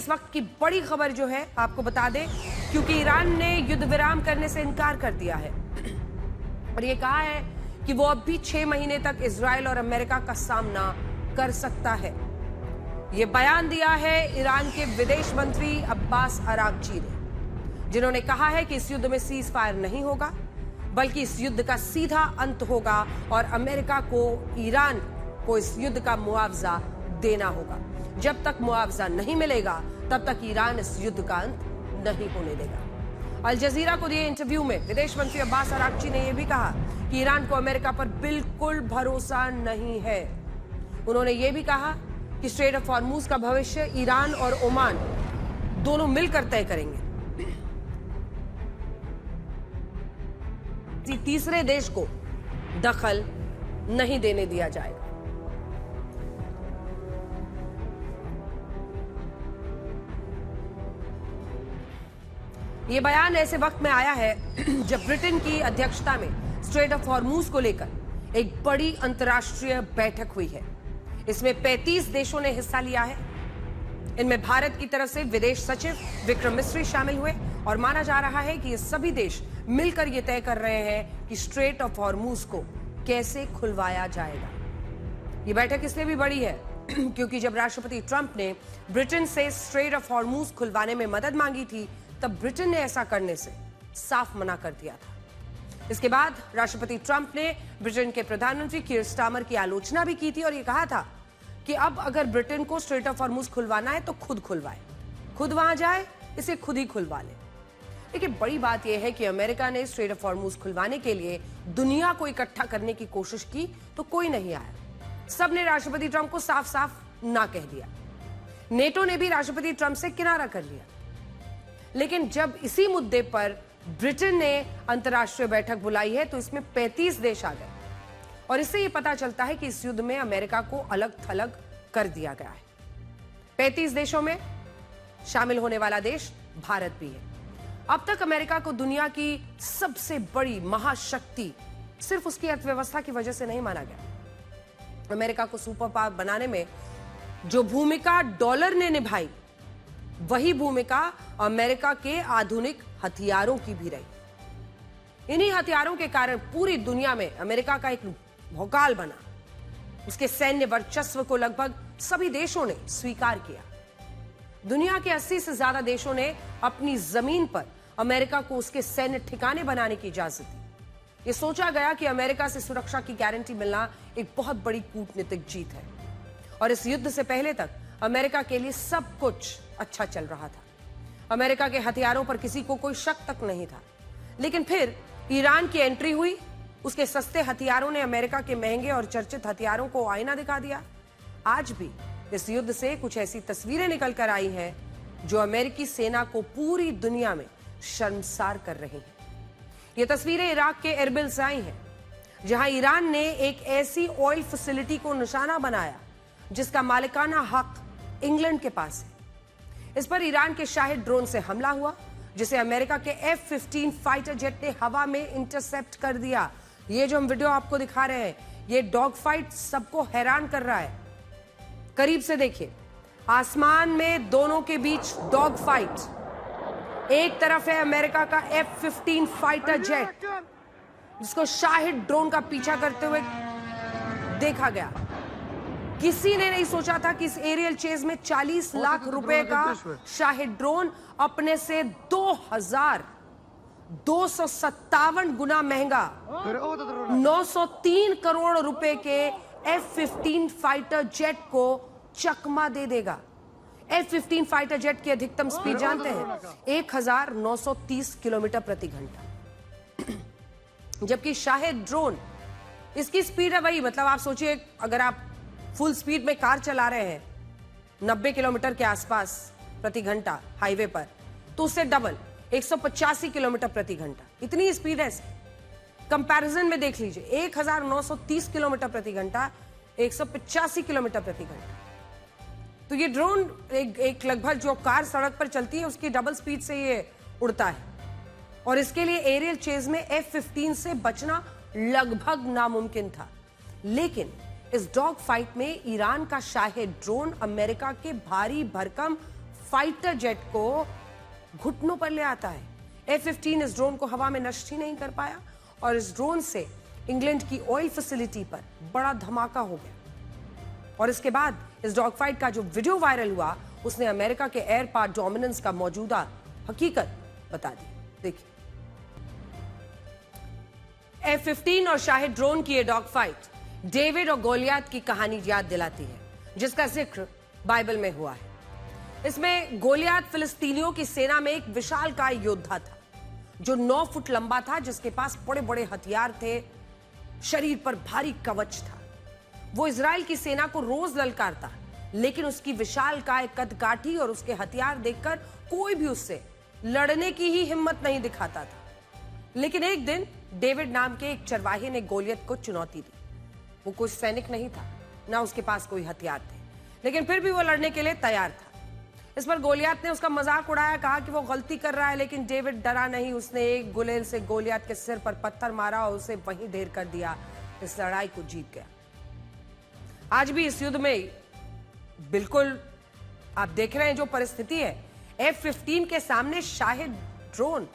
इस वक्त की बड़ी खबर जो है आपको बता दें, क्योंकि ईरान ने युद्ध विराम करने से इनकार कर दिया है और ये कहा है कि वो अब भी 6 महीने तक इजराइल और अमेरिका का सामना कर सकता है। ये बयान दिया है ईरान के विदेश मंत्री अब्बास अरागची ने, जिन्होंने कहा है कि इस युद्ध में सीज फायर नहीं होगा, बल्कि इस युद्ध का सीधा अंत होगा और अमेरिका को ईरान को इस युद्ध का मुआवजा देना होगा। जब तक मुआवजा नहीं मिलेगा तब तक ईरान इस युद्ध का अंत नहीं होने देगा। अल जजीरा को दिए इंटरव्यू में विदेश मंत्री अब्बास अरागची ने यह भी कहा कि ईरान को अमेरिका पर बिल्कुल भरोसा नहीं है। उन्होंने यह भी कहा कि स्ट्रेट ऑफ हॉर्मुज का भविष्य ईरान और ओमान दोनों मिलकर तय करेंगे। तीसरे देश को दखल नहीं देने दिया जाएगा। यह बयान ऐसे वक्त में आया है जब ब्रिटेन की अध्यक्षता में स्ट्रेट ऑफ हॉर्मुज को लेकर एक बड़ी अंतर्राष्ट्रीय बैठक हुई है। इसमें 35 देशों ने हिस्सा लिया है। इनमें भारत की तरफ से विदेश सचिव विक्रम मिस्री शामिल हुए और माना जा रहा है कि ये सभी देश मिलकर ये तय कर रहे हैं कि स्ट्रेट ऑफ हॉर्मुज को कैसे खुलवाया जाएगा। ये बैठक इसलिए भी बड़ी है क्योंकि जब राष्ट्रपति ट्रंप ने ब्रिटेन से स्ट्रेट ऑफ हॉर्मुज खुलवाने में मदद मांगी थी, तब ब्रिटेन ने ऐसा करने से साफ मना कर दिया था। इसके बाद राष्ट्रपति ट्रंप ने ब्रिटेन के प्रधानमंत्री कीर स्टारमर की आलोचना भी की थी और यह कहा था कि अब अगर ब्रिटेन को स्ट्रेट ऑफ हॉर्मुज खुलवाना है तो खुद खुलवाए, खुद वहां जाए, इसे खुद ही खुलवा ले। लेकिन बड़ी बात यह है कि अमेरिका ने स्ट्रेट ऑफ हॉर्मुज खुलवाने के लिए दुनिया को इकट्ठा करने की कोशिश की तो कोई नहीं आया। सबने राष्ट्रपति ट्रंप को साफ साफ ना कह दिया। नेटो ने भी राष्ट्रपति ट्रंप से किनारा कर लिया। लेकिन जब इसी मुद्दे पर ब्रिटेन ने अंतर्राष्ट्रीय बैठक बुलाई है तो इसमें 35 देश आ गए और इससे यह पता चलता है कि इस युद्ध में अमेरिका को अलग थलग कर दिया गया है। 35 देशों में शामिल होने वाला देश भारत भी है। अब तक अमेरिका को दुनिया की सबसे बड़ी महाशक्ति सिर्फ उसकी अर्थव्यवस्था की वजह से नहीं माना गया। अमेरिका को सुपर पावर बनाने में जो भूमिका डॉलर ने निभाई, वही भूमिका अमेरिका के आधुनिक हथियारों की भी रही। इन्हीं हथियारों के कारण पूरी दुनिया में अमेरिका का एक भौकाल बना। उसके सैन्य वर्चस्व को लगभग सभी देशों ने स्वीकार किया। दुनिया के 80 से ज्यादा देशों ने अपनी जमीन पर अमेरिका को उसके सैन्य ठिकाने बनाने की इजाजत दी। यह सोचा गया कि अमेरिका से सुरक्षा की गारंटी मिलना एक बहुत बड़ी कूटनीतिक जीत है और इस युद्ध से पहले तक अमेरिका के लिए सब कुछ अच्छा चल रहा था। अमेरिका के हथियारों पर किसी को कोई शक तक नहीं था। लेकिन फिर ईरान की एंट्री हुई। उसके सस्ते हथियारों ने अमेरिका के महंगे और चर्चित हथियारों को आईना दिखा दिया। आज भी इस युद्ध से कुछ ऐसी तस्वीरें निकल कर आई हैं जो अमेरिकी सेना को पूरी दुनिया में शर्मसार कर रही हैं। ये तस्वीरें इराक के एरबिल से आई हैं, जहां ईरान ने एक ऐसी ऑयल फैसिलिटी को निशाना बनाया जिसका मालिकाना हक इंग्लैंड के पास है। इस पर ईरान के शाहिद ड्रोन से हमला हुआ, जिसे अमेरिका के F-15 फाइटर जेट ने हवा में इंटरसेप्ट कर दिया। ये जो हम वीडियो आपको दिखा रहे हैं, ये डॉग फाइट सबको हैरान कर रहा है। करीब से देखिए, आसमान में दोनों के बीच डॉग फाइट। एक तरफ है अमेरिका का F-15 फाइटर जेट, जिसको शाहिद ड्रोन का पीछा करते हुए देखा गया। किसी ने नहीं सोचा था कि इस एरियल चेज में 40 लाख रुपए का शाहिद ड्रोन अपने से 2257 गुना महंगा 903 करोड़ रुपए के F-15 फाइटर जेट को चकमा दे देगा। F-15 फाइटर जेट की अधिकतम स्पीड जानते हैं? 1930 किलोमीटर प्रति घंटा, जबकि शाहिद ड्रोन इसकी स्पीड है वही, मतलब आप सोचिए अगर आप फुल स्पीड में कार चला रहे हैं 90 किलोमीटर के आसपास प्रति घंटा हाईवे पर, तो उससे डबल 185 किलोमीटर प्रति घंटा, इतनी स्पीड है। कंपैरिजन में देख लीजिए, 1930 किलोमीटर प्रति घंटा, 185 किलोमीटर प्रति घंटा। तो ये ड्रोन एक लगभग जो कार सड़क पर चलती है उसकी डबल स्पीड से ये उड़ता है और इसके लिए एरियल चेज में F-15 से बचना लगभग नामुमकिन था। लेकिन इस डॉग फाइट में ईरान का शाहिद ड्रोन अमेरिका के भारी भरकम फाइटर जेट को घुटनों पर ले आता है। F-15 इस ड्रोन को हवा में नष्ट ही नहीं कर पाया और इस ड्रोन से इंग्लैंड की ऑयल फैसिलिटी पर बड़ा धमाका हो गया। और इसके बाद इस डॉग फाइट का जो वीडियो वायरल हुआ उसने अमेरिका के एयर पावर डोमिनेंस का मौजूदा हकीकत बता दी। देखिए, F-15 और शाहिद ड्रोन की ये डॉग फाइट डेविड और गोलियात की कहानी याद दिलाती है, जिसका जिक्र बाइबल में हुआ है। इसमें गोलियात फिलिस्तीनियों की सेना में एक विशालकाय योद्धा था जो 9 फुट लंबा था, जिसके पास बड़े बड़े हथियार थे, शरीर पर भारी कवच था। वो इजराइल की सेना को रोज ललकारता, लेकिन उसकी विशालकाय कदकाठी और उसके हथियार देखकर कोई भी उससे लड़ने की ही हिम्मत नहीं दिखाता था। लेकिन एक दिन डेविड नाम के एक चरवाहे ने गोलियत को चुनौती दी। वो कोई सैनिक नहीं था, ना उसके पास कोई हथियार थे, लेकिन फिर भी वो लड़ने के लिए तैयार था। इस पर गोलियात ने उसका मजाक उड़ाया, कहा कि वो गलती कर रहा है, लेकिन डेविड डरा नहीं। उसने एक गुलेल से गोलियात के सिर पर पत्थर मारा और उसे वहीं ढेर कर दिया। इस लड़ाई को जीत गया। आज भी इस युद्ध में बिल्कुल आप देख रहे हैं जो परिस्थिति है, F-15 के सामने शाहिद ड्रोन,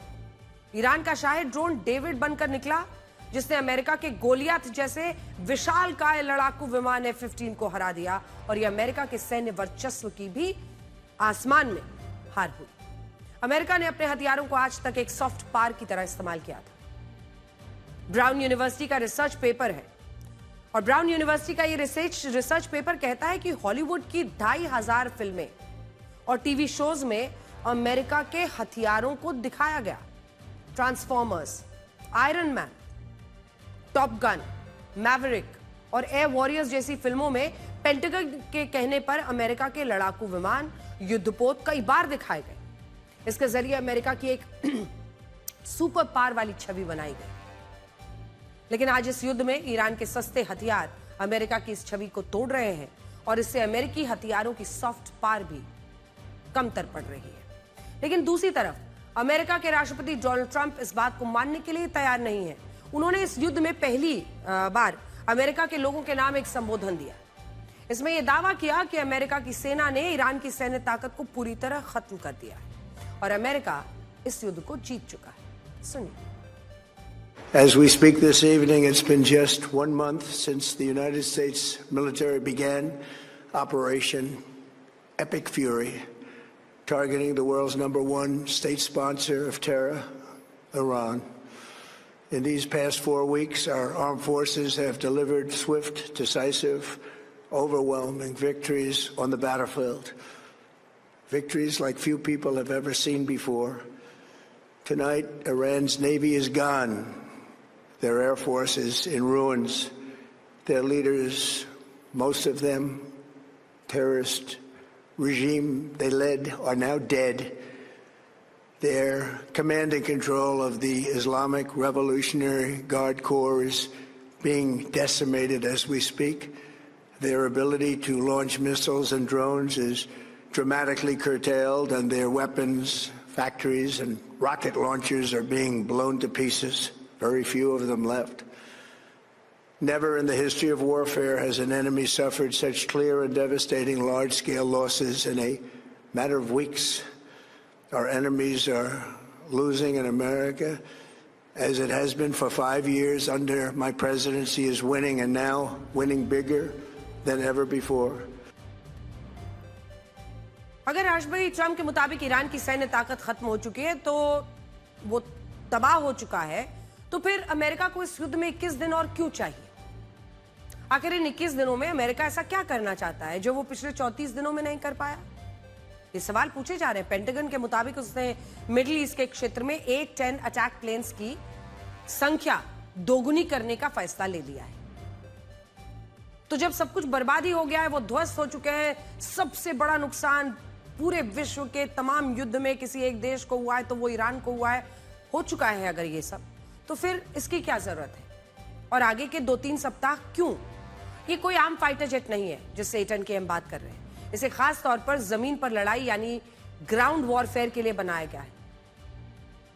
ईरान का शाहिद ड्रोन डेविड बनकर निकला, जिसने अमेरिका के गोलियात जैसे विशालकाय लड़ाकू विमान F-15 को हरा दिया और यह अमेरिका के सैन्य वर्चस्व की भी आसमान में हार हुई। अमेरिका ने अपने हथियारों को आज तक एक सॉफ्ट पावर की तरह इस्तेमाल किया था। ब्राउन यूनिवर्सिटी का रिसर्च पेपर है और ब्राउन यूनिवर्सिटी का यह रिसर्च पेपर कहता है कि हॉलीवुड की 2500 फिल्में और टीवी शोज में अमेरिका के हथियारों को दिखाया गया। Transformers, iron man, top gun, Maverick और एयर वॉरियर्स जैसी फिल्मों में पेंटागन के कहने पर अमेरिका के लड़ाकू विमान, युद्धपोत कई बार दिखाए गए। इसके जरिए अमेरिका की एक सुपर पावर वाली छवि बनाई गई। लेकिन आज इस युद्ध में ईरान के सस्ते हथियार अमेरिका की इस छवि को तोड़ रहे हैं और इससे अमेरिकी हथियारों की सॉफ्ट पावर भी कमतर पड़ रही है। लेकिन दूसरी तरफ अमेरिका के राष्ट्रपति डोनाल्ड ट्रंप इस बात को मानने के लिए तैयार नहीं है। उन्होंने इस युद्ध में पहली बार अमेरिका के लोगों के नाम एक संबोधन दिया। इसमें यह दावा किया कि अमेरिका की सेना ने ईरान की सैन्य ताकत को पूरी तरह खत्म कर दिया है और अमेरिका इस युद्ध को जीत चुका है। सुनिए। As we speak this evening, it's been just 1 month since the United States military began Operation Epic Fury, targeting the world's #1 state sponsor of terror, Iran. In these past 4 weeks, our armed forces have delivered swift, decisive, overwhelming victories on the battlefield. Victories like few people have ever seen before. Tonight, Iran's Navy is gone. Their Air Force is in ruins. Their leaders, most of them terrorist regime they led, are now dead. Their command and control of the Islamic Revolutionary Guard Corps is being decimated as we speak. Their ability to launch missiles and drones is dramatically curtailed, and their weapons, factories, and rocket launchers are being blown to pieces. Very few of them left. Never in the history of warfare has an enemy suffered such clear and devastating large-scale losses in a matter of weeks. Our enemies are losing in America, as it has been for 5 years under my presidency, is winning, and now winning bigger than ever before. अगर राष्ट्रपति Trump के मुताबिक Iran की सैन्य ताकत खत्म हो चुकी है, तो वो तबाह हो चुका है, तो फिर अमेरिका को इस युद्ध में 21 दिन और क्यों चाहिए? आखिर इन 21 दिनों में अमेरिका ऐसा क्या करना चाहता है जो वो पिछले 34 दिनों में नहीं कर पाया? ये सवाल पूछे जा रहे हैं। पेंटागन के मुताबिक उसने मिडिल ईस्ट के क्षेत्र में A-10 अटैक प्लेन्स की संख्या दोगुनी करने का फैसला ले लिया है। तो जब सब कुछ बर्बादी हो गया है, वो ध्वस्त हो चुके हैं, सबसे बड़ा नुकसान पूरे विश्व के तमाम युद्ध में किसी एक देश को हुआ है तो वो ईरान को हुआ है, हो चुका है अगर ये सब, तो फिर इसकी क्या जरूरत है? और आगे के 2-3 सप्ताह क्यों? ये कोई आम फाइटर जेट नहीं है जिससे A-10 की हम बात कर रहे हैं। इसे खास तौर पर जमीन पर लड़ाई यानी ग्राउंड वॉरफेयर के लिए बनाया गया है,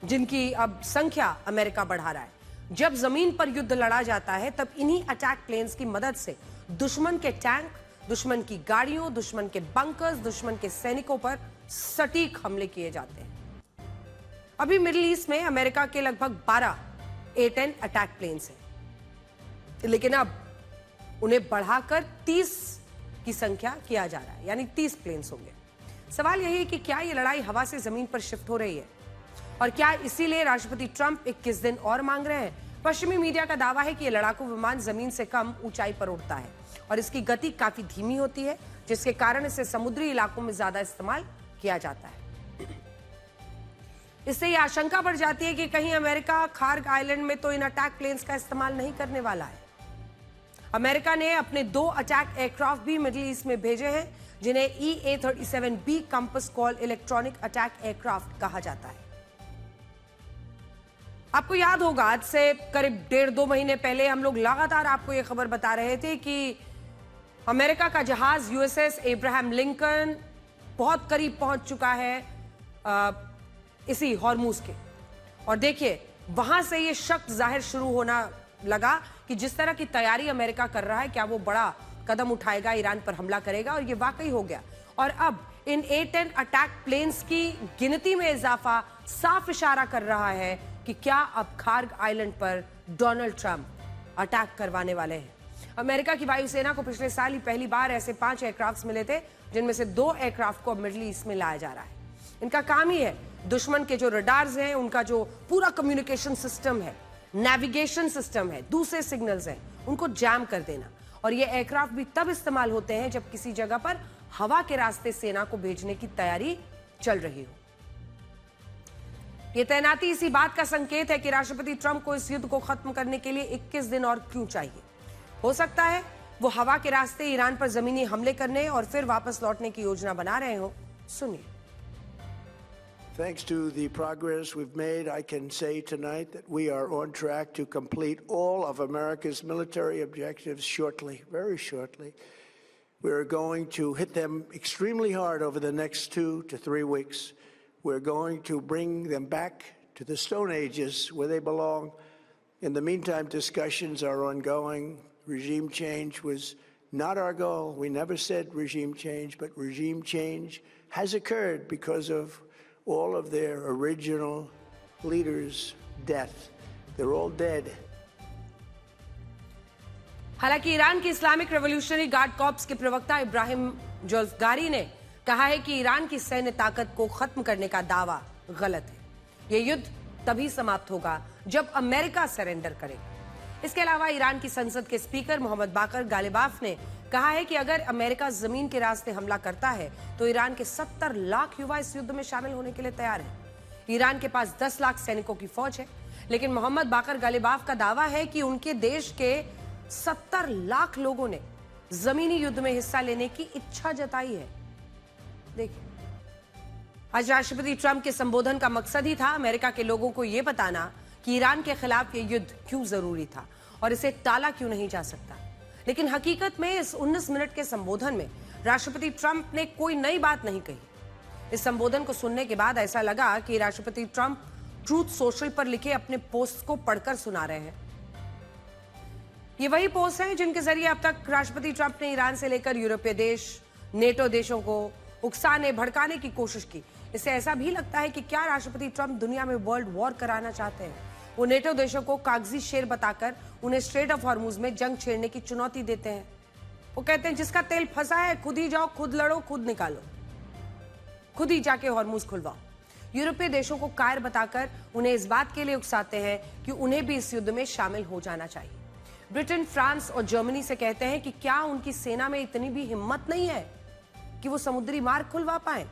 जिनकी अब संख्या अमेरिका बढ़ा रहा है। जब जमीन पर युद्ध लड़ा जाता है, तब इन्हीं अटैक प्लेन्स की मदद से दुश्मन के टैंक, दुश्मन की गाड़ियों, दुश्मन के बंकर्स, दुश्मन के सैनिकों पर सटीक हमले किए जाते हैं। अभी मिडिल ईस्ट में अमेरिका के लगभग 12 A-10 अटैक प्लेन्स हैं, लेकिन अब उन्हें बढ़ाकर 30 की संख्या किया जा रहा है, यानी 30 प्लेन्स होंगे। सवाल यही है कि क्या यह लड़ाई हवा से जमीन पर शिफ्ट हो रही है, और क्या इसीलिए राष्ट्रपति ट्रंप 21 दिन और मांग रहे हैं? पश्चिमी मीडिया का दावा है कि यह लड़ाकू विमान जमीन से कम ऊंचाई पर उड़ता है और इसकी गति काफी धीमी होती है, जिसके कारण इसे समुद्री इलाकों में ज्यादा इस्तेमाल किया जाता है। इससे यह आशंका बढ़ जाती है कि कहीं अमेरिका खार्ग आइलैंड में तो इन अटैक प्लेन्स का इस्तेमाल नहीं करने वाला है। अमेरिका ने अपने 2 अटैक एयरक्राफ्ट भी मिडिल ईस्ट में भेजे हैं, जिन्हें EA-37B compass call electronic attack aircraft कहा जाता है। आपको याद होगा, आज से करीब 1.5-2 महीने पहले हम लोग लगातार आपको यह खबर बता रहे थे कि अमेरिका का जहाज USS एब्राहम लिंकन बहुत करीब पहुंच चुका है इसी हॉर्मूज के, और देखिए वहां से ये शक जाहिर शुरू होना लगा कि जिस तरह की तैयारी अमेरिका कर रहा है, क्या वो बड़ा कदम उठाएगा, ईरान पर हमला करेगा, और ये वाकई हो गया। और अब इन A-10 अटैक प्लेन्स की गिनती में इजाफा साफ इशारा कर रहा है कि क्या अब खार्ग आइलैंड पर डोनाल्ड ट्रंप अटैक करवाने वाले हैं। अमेरिका की वायुसेना को पिछले साल ही पहली बार ऐसे 5 एयरक्राफ्ट मिले थे, जिनमें से 2 एयरक्राफ्ट को अब मिडिल ईस्ट में लाया जा रहा है। इनका काम ही है दुश्मन के जो रडार्स हैं, उनका जो पूरा कम्युनिकेशन सिस्टम है, नेविगेशन सिस्टम है, दूसरे सिग्नल्स हैं, उनको जैम कर देना। और ये एयरक्राफ्ट भी तब इस्तेमाल होते हैं जब किसी जगह पर हवा के रास्ते सेना को भेजने की तैयारी चल रही हो। यह तैनाती इसी बात का संकेत है कि राष्ट्रपति ट्रंप को इस युद्ध को खत्म करने के लिए 21 दिन और क्यों चाहिए। हो सकता है वो हवा के रास्ते ईरान पर जमीनी हमले करने और फिर वापस लौटने की योजना बना रहे हो। सुनिए। Thanks to the progress we've made, I can say tonight that we are on track to complete all of America's military objectives shortly, very shortly. We are going to hit them extremely hard over the next 2 to 3 weeks. We're going to bring them back to the Stone Ages where they belong. In the meantime, discussions are ongoing. Regime change was not our goal. We never said regime change, but regime change has occurred because of all of their original leaders' death. They're all dead. हालांकि Iran की Islamic revolutionary guard corps के प्रवक्ता इब्राहिम जोल्फगारी ने कहा है कि Iran की सैन्य ताकत को खत्म करने का दावा गलत है। यह युद्ध तभी समाप्त होगा जब अमेरिका सरेंडर करेगा। इसके अलावा ईरान की संसद के स्पीकर मोहम्मद बाकर गालिबाफ ने कहा है कि अगर अमेरिका जमीन के रास्ते हमला करता है तो ईरान के 70 लाख युवा इस युद्ध में शामिल होने के लिए तैयार हैं। ईरान के पास 10 लाख सैनिकों की फौज है, लेकिन मोहम्मद बाकर गालिबाफ का दावा है कि उनके देश के 70 लाख लोगों ने जमीनी युद्ध में हिस्सा लेने की इच्छा जताई है। देखिए, आज राष्ट्रपति ट्रंप के संबोधन का मकसद ही था अमेरिका के लोगों को यह बताना कि ईरान के खिलाफ यह युद्ध क्यों जरूरी था और इसे टाला क्यों नहीं जा सकता। लेकिन हकीकत में इस 19 मिनट के संबोधन में राष्ट्रपति ट्रंप ने कोई नई बात नहीं कही। इस संबोधन को सुनने के बाद ऐसा लगा कि राष्ट्रपति ट्रंप ट्रूथ सोशल पर लिखे अपने पोस्ट को पढ़कर सुना रहे हैं। ये वही पोस्ट हैं जिनके जरिए अब तक राष्ट्रपति ट्रंप ने ईरान से लेकर यूरोपीय देश, नेटो देशों को उकसाने भड़काने की कोशिश की। इससे ऐसा भी लगता है कि क्या राष्ट्रपति ट्रंप दुनिया में वर्ल्ड वॉर कराना चाहते हैं। वो नेटो देशों को कागजी शेर बताकर उन्हें स्ट्रेट ऑफ हॉर्मूज में जंग छेड़ने की चुनौती देते हैं। वो कहते हैं जिसका तेल फंसा है खुद ही जाओ, खुद लड़ो, खुद निकालो, खुद ही जाके हॉर्मूज खुलवाओ। यूरोपीय देशों को कायर बताकर उन्हें इस बात के लिए उकसाते हैं कि उन्हें भी इस युद्ध में शामिल हो जाना चाहिए। ब्रिटेन, फ्रांस और जर्मनी से कहते हैं कि क्या उनकी सेना में इतनी भी हिम्मत नहीं है कि वो समुद्री मार्ग खुलवा पाए।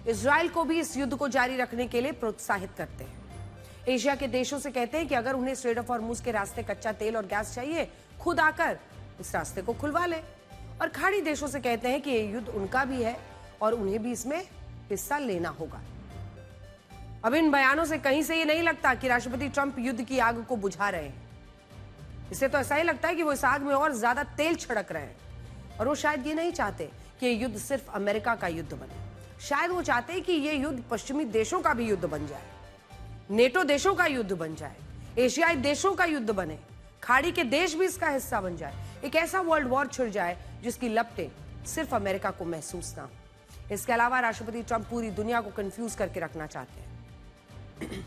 इजराइल को भी इस युद्ध को जारी रखने के लिए प्रोत्साहित करते हैं। एशिया के देशों से कहते हैं कि अगर उन्हें स्ट्रेट ऑफ हॉर्मूज के रास्ते कच्चा तेल और गैस चाहिए, खुद आकर इस रास्ते को खुलवा ले। और खाड़ी देशों से कहते हैं कि यह युद्ध उनका भी है और उन्हें भी इसमें हिस्सा लेना होगा। अब इन बयानों से कहीं से ये नहीं लगता कि राष्ट्रपति ट्रंप युद्ध की आग को बुझा रहे हैं। इससे तो ऐसा ही लगता है कि वो इस आग में और ज्यादा तेल छिड़क रहे हैं। और वो शायद ये नहीं चाहते कि ये युद्ध सिर्फ अमेरिका का युद्ध बने। शायद वो चाहते हैं कि ये युद्ध पश्चिमी देशों का भी युद्ध बन जाए, नेटो देशों का युद्ध बन जाए, एशियाई देशों का युद्ध बने, खाड़ी के देश भी इसका हिस्सा बन जाए। एक ऐसा वर्ल्ड वॉर छिड़ जाए जिसकी लपटें सिर्फ अमेरिका को महसूस ना हो। इसके अलावा राष्ट्रपति ट्रंप पूरी दुनिया को कंफ्यूज करके रखना चाहते हैं।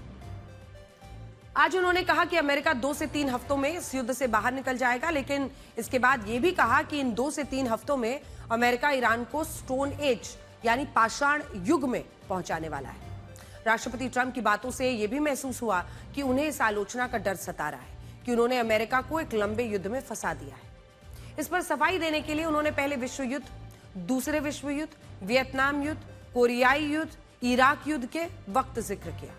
आज उन्होंने कहा कि अमेरिका 2 से 3 हफ्तों में इस युद्ध से बाहर निकल जाएगा, लेकिन इसके बाद यह भी कहा कि इन 2 से 3 हफ्तों में अमेरिका ईरान को स्टोन एज यानी पाषाण युग में पहुंचाने वाला है। राष्ट्रपति ट्रंप की बातों से यह भी महसूस हुआ कि उन्हें इस आलोचना का डर सता रहा है कि उन्होंने अमेरिका को एक लंबे युद्ध में फंसा दिया है। इस पर सफाई देने के लिए उन्होंने पहले विश्व युद्ध, दूसरे विश्व युद्ध, वियतनाम युद्ध, कोरियाई युद्ध, इराक युद्ध के वक्त जिक्र किया।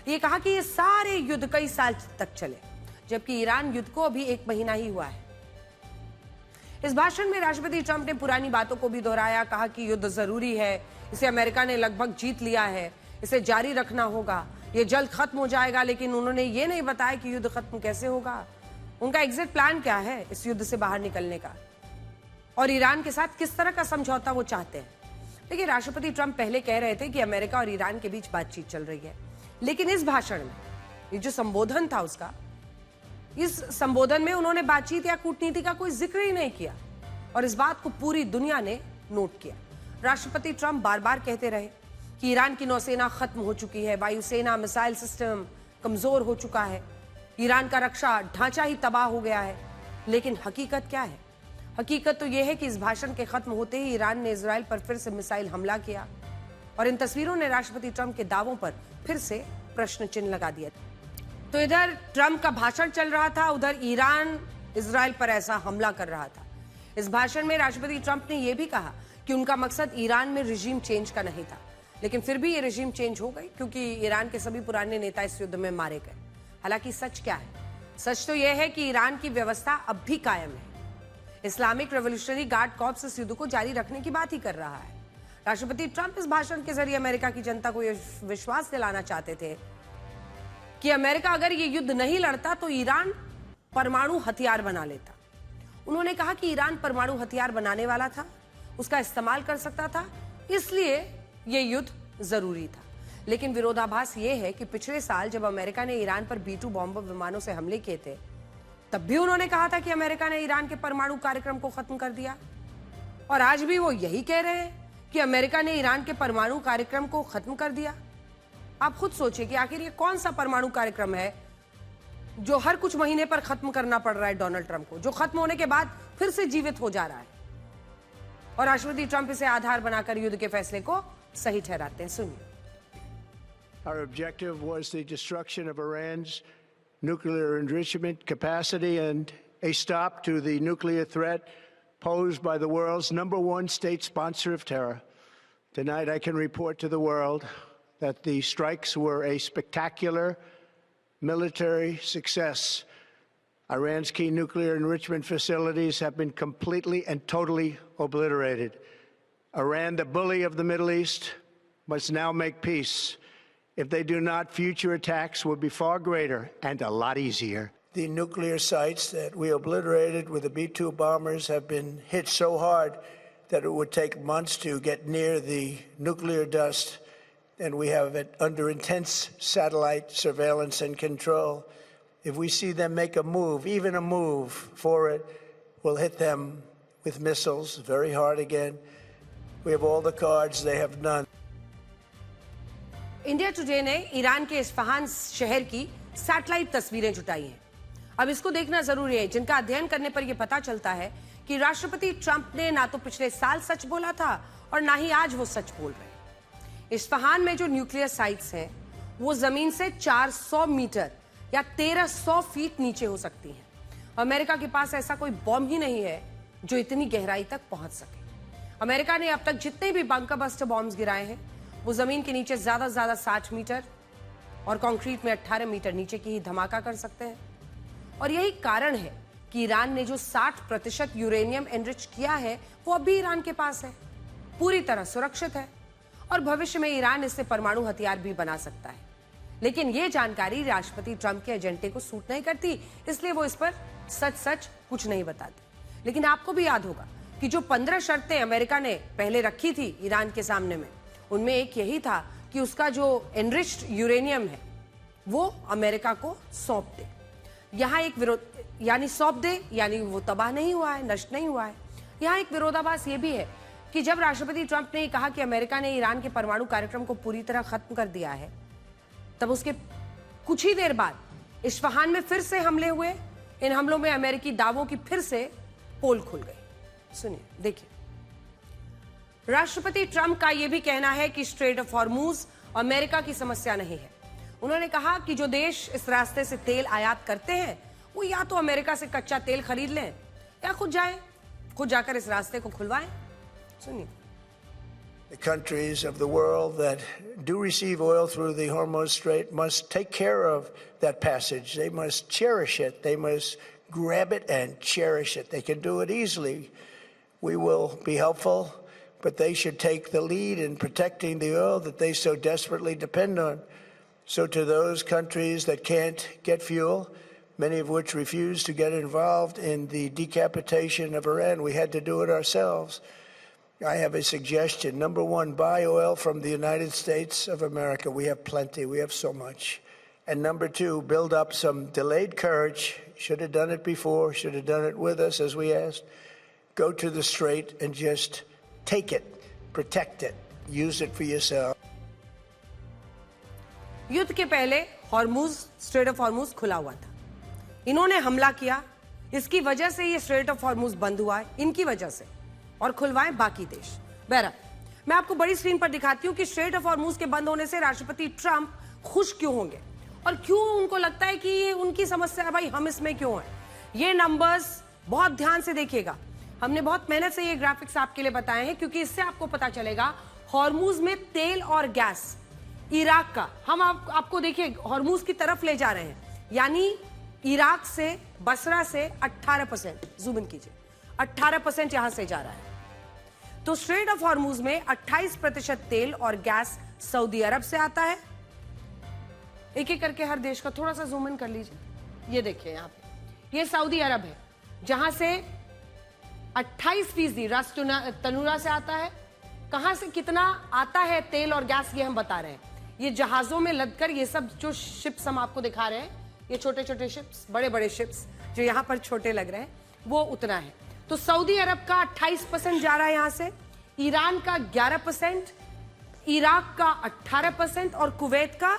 ये कहा कि ये सारे युद्ध कई साल तक चले, जबकि ईरान युद्ध को अभी 1 महीना ही हुआ है। इस भाषण में राष्ट्रपति ट्रंप ने पुरानी बातों को भी दोहराया, कहा कि युद्ध जरूरी है, इसे अमेरिका ने लगभग जीत लिया है, इसे जारी रखना होगा, ये जल्द खत्म हो जाएगा। लेकिन उन्होंने ये नहीं बताया कि युद्ध खत्म कैसे होगा, उनका एग्जिट प्लान क्या है इस युद्ध से बाहर निकलने का, और ईरान के साथ किस तरह का समझौता वो चाहते हैं। देखिए, राष्ट्रपति ट्रंप पहले कह रहे थे कि अमेरिका और ईरान के बीच बातचीत चल रही है, लेकिन इस भाषण में, ये जो संबोधन था उसका, इस संबोधन में उन्होंने बातचीत या कूटनीति का कोई जिक्र ही नहीं किया, और इस बात को पूरी दुनिया ने नोट किया। राष्ट्रपति ट्रंप बार बार कहते रहे कि ईरान की नौसेना खत्म हो चुकी है, वायुसेना, मिसाइल सिस्टम कमजोर हो चुका है, ईरान का रक्षा ढांचा ही तबाह हो गया है। लेकिन हकीकत क्या है? हकीकत तो यह है कि इस भाषण के खत्म होते ही ईरान ने इजराइल पर फिर से मिसाइल हमला किया, और इन तस्वीरों ने राष्ट्रपति ट्रंप के दावों पर फिर से प्रश्न चिन्ह लगा दिया। तो इधर ट्रंप का भाषण चल रहा था, उधर ईरान इजराइल पर ऐसा हमला कर रहा था। इस भाषण में राष्ट्रपति ट्रंप ने यह भी कहा कि उनका मकसद ईरान में रिजीम चेंज का नहीं था, लेकिन फिर भी ये रिजीम चेंज हो गई क्योंकि ईरान के सभी पुराने नेता इस युद्ध में मारे गए। हालांकि सच क्या है? सच तो यह है कि ईरान की व्यवस्था अब भी कायम है। इस्लामिक रेवोल्यूशनरी गार्ड कॉर्प्स इस युद्ध को जारी रखने की बात ही कर रहा है। राष्ट्रपति ट्रंप इस भाषण के जरिए अमेरिका की जनता को यह विश्वास दिलाना चाहते थे कि अमेरिका अगर ये युद्ध नहीं लड़ता तो ईरान परमाणु हथियार बना लेता। उन्होंने कहा कि ईरान परमाणु हथियार बनाने वाला था, उसका इस्तेमाल कर सकता था, इसलिए यह युद्ध जरूरी था। लेकिन विरोधाभास यह है कि पिछले साल जब अमेरिका ने ईरान पर B-2 बॉम्बर विमानों से हमले किए थे, तब भी उन्होंने कहा था कि अमेरिका ने ईरान के परमाणु कार्यक्रम को खत्म कर दिया, और आज भी वो यही कह रहे हैं कि अमेरिका ने ईरान के परमाणु कार्यक्रम को खत्म कर दिया। आप खुद सोचिए कि आखिर ये कौन सा परमाणु कार्यक्रम है जो हर कुछ महीने पर खत्म करना पड़ रहा है डोनाल्ड ट्रंप को, जो खत्म होने के बाद फिर से जीवित हो जा रहा है, और राष्ट्रपति ट्रंप इसे आधार बनाकर युद्ध के फैसले को सही ठहराते हैं। सुनिए। Our objective was the destruction of Iran's nuclear enrichment capacity and a stop to the nuclear threat posed by the world's #1 state sponsor of terror. Tonight, I can report to the world that the strikes were a spectacular military success. Iran's key nuclear enrichment facilities have been completely and totally obliterated. Iran, the bully of the Middle East, must now make peace. If they do not, future attacks will be far greater and a lot easier. The nuclear sites that we obliterated with the B-2 bombers have been hit so hard that it would take months to get near the nuclear dust, and we have it under intense satellite surveillance and control. If we see them make a move, even a move for it, we'll hit them with missiles very hard again. We have all the cards, they have none. India today ने Iran के Isfahan शहर की satellite तस्वीरें जुटाई हैं। अब इसको देखना जरूरी है, जिनका अध्ययन करने पर यह पता चलता है कि राष्ट्रपति ट्रंप ने ना तो पिछले साल सच बोला था और ना ही आज वो सच बोल रहे हैं। इस्फहान में जो न्यूक्लियर साइट्स हैं वो जमीन से 400 मीटर या 1300 फीट नीचे हो सकती हैं। अमेरिका के पास ऐसा कोई बॉम्ब ही नहीं है जो इतनी गहराई तक पहुंच सके। अमेरिका ने अब तक जितने भी बंकर बस्टर बॉम्ब्स गिराए हैं वो जमीन के नीचे ज्यादा से ज्यादा 60 मीटर और कंक्रीट में 18 मीटर नीचे की ही धमाका कर सकते हैं। और यही कारण है कि ईरान ने जो 60% यूरेनियम एनरिच किया है वो अब भी ईरान के पास है, पूरी तरह सुरक्षित है, और भविष्य में ईरान इससे परमाणु हथियार भी बना सकता है। लेकिन यह जानकारी राष्ट्रपति ट्रंप के एजेंडे को सूट नहीं करती, इसलिए वो इस पर सच कुछ नहीं बताते। लेकिन आपको भी याद होगा कि जो 15 शर्तें अमेरिका ने पहले रखी थी ईरान के सामने में, उनमें एक यही था कि उसका जो एनरिच्ड यूरेनियम है वो अमेरिका को सौंप दे। यहां एक विरोध यानी सौंप दे, यानी वो तबाह नहीं हुआ है, नष्ट नहीं हुआ है। यहां एक विरोधाभास ये भी है कि जब राष्ट्रपति ट्रंप ने कहा कि अमेरिका ने ईरान के परमाणु कार्यक्रम को पूरी तरह खत्म कर दिया है, तब उसके कुछ ही देर बाद इस्फहान में फिर से हमले हुए। इन हमलों में अमेरिकी दावों की फिर से पोल खुल गई। सुनिए, देखिए। राष्ट्रपति ट्रंप का यह भी कहना है कि स्ट्रेट ऑफ हॉर्मूज अमेरिका की समस्या नहीं है। उन्होंने कहा कि जो देश इस रास्ते से तेल आयात करते हैं वो या तो अमेरिका से कच्चा तेल खरीद लें या खुद जाकर इस रास्ते को खुलवाएं। सुनिए। The countries of the world that do receive oil through the Hormuz Strait must take care of that passage. They must cherish it. They must grab it and cherish it. They can do it easily. We will be helpful, but they should take the lead in protecting the oil that they so desperately depend on. So to those countries that can't get fuel, many of which refuse to get involved in the decapitation of Iran, we had to do it ourselves. I have a suggestion. Number one, buy oil from the United States of America. We have plenty. We have so much. And number two, build up some delayed courage. Should have done it before. Should have done it with us, as we asked. Go to the strait and just take it. Protect it. Use it for yourself. युद्ध के पहले Hormuz, straight of Hormuz खुला हुआ था। इन्होंने हमला किया, इसकी वजह से ये स्ट्रेट ऑफ हॉर्मूज बंद हुआ है, इनकी वजह से, और खुलवाएं बाकी देश। बहरहाल, मैं आपको बड़ी स्क्रीन पर दिखाती हूं कि स्ट्रेट ऑफ हॉर्मूज के बंद होने से राष्ट्रपति ट्रंप खुश क्यों होंगे और क्यों उनको लगता है कि ये उनकी समस्या है, भाई हम इसमें क्यों हैं। ये नंबर्स बहुत ध्यान से देखिएगा। हमने बहुत मेहनत से ये ग्राफिक्स आपके लिए बताए हैं क्योंकि इससे आपको पता चलेगा हॉर्मूज में तेल और गैस, इराक का, हम आपको देखिए हॉर्मूज की तरफ ले जा रहे हैं, यानी इराक से, बसरा से 18%, जूम इन कीजिए, 18% यहां से जा रहा है। तो स्ट्रेट ऑफ हॉर्मूज में 28% तेल और गैस सऊदी अरब से आता है। एक एक करके हर देश का थोड़ा सा जूम इन कर लीजिए। ये देखिए यहां पे, ये सऊदी अरब है जहां से 28% रास तनूरा से आता है। कहां से कितना आता है तेल और गैस, ये हम बता रहे हैं। ये जहाजों में लदकर, ये सब जो शिप्स हम आपको दिखा रहे हैं, ये छोटे छोटे शिप्स, बड़े बड़े शिप्स जो यहां पर छोटे लग रहे हैं, वो उतना है। तो सऊदी अरब का 28% जा रहा है यहां से, ईरान का 11%, इराक का 18% और कुवैत का